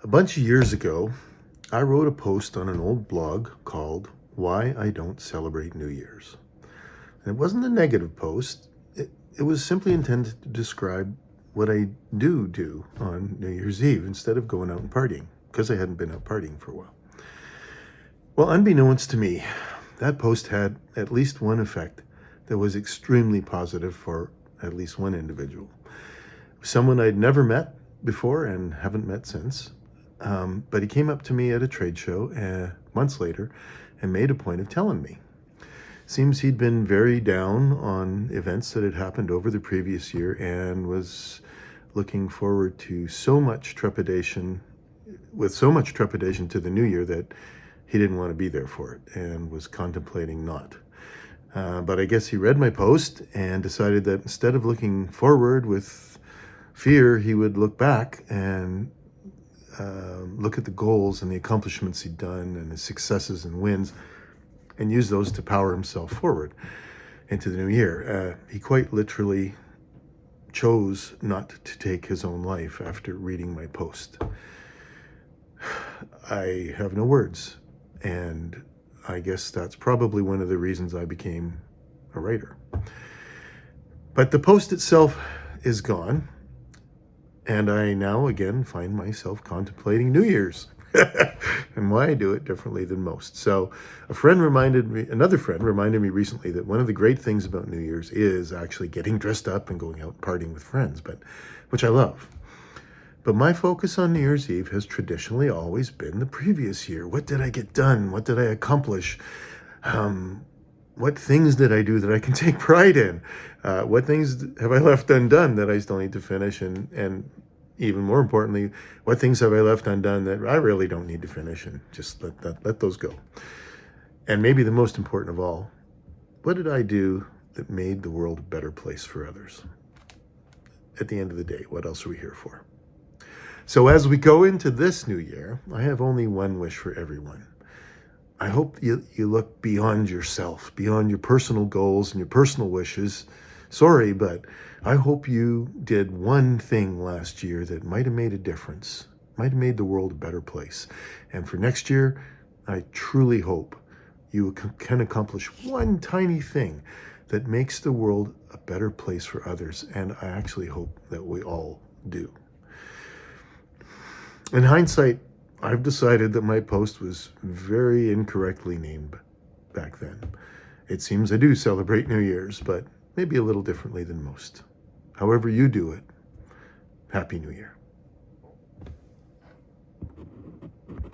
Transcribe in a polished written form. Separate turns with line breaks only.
A bunch of years ago, I wrote a post on an old blog called Why I Don't Celebrate New Year's. And it wasn't a negative post. It was simply intended to describe what I do on New Year's Eve instead of going out and partying, because I hadn't been out partying for a while. Well, unbeknownst to me, that post had at least one effect that was extremely positive for at least one individual. Someone I'd never met before and haven't met since. But he came up to me at a trade show months later and made a point of telling me. Seems he'd been very down on events that had happened over the previous year and was looking forward to so much trepidation to the new year that he didn't want to be there for it and was contemplating not. But I guess he read my post and decided that instead of looking forward with fear, he would look back and look at the goals and the accomplishments he'd done and his successes and wins and use those to power himself forward into the new year. He quite literally chose not to take his own life after reading my post. I have no words, and I guess that's probably one of the reasons I became a writer. But the post itself is gone. And I now again find myself contemplating New Year's and why I do it differently than most. So another friend reminded me recently that one of the great things about New Year's is actually getting dressed up and going out and partying with friends, which I love. But my focus on New Year's Eve has traditionally always been the previous year. What did I get done? What did I accomplish? What things did I do that I can take pride in? What things have I left undone that I still need to finish? And even more importantly, what things have I left undone that I really don't need to finish and just let those go? And maybe the most important of all, what did I do that made the world a better place for others? At the end of the day, what else are we here for? So as we go into this new year, I have only one wish for everyone. I hope you look beyond yourself, beyond your personal goals and your personal wishes. Sorry, but I hope you did one thing last year that might have made a difference, might have made the world a better place. And for next year, I truly hope you can accomplish one tiny thing that makes the world a better place for others. And I actually hope that we all do. In hindsight, I've decided that my post was very incorrectly named back then. It seems I do celebrate New Year's, but maybe a little differently than most. However you do it, Happy New Year.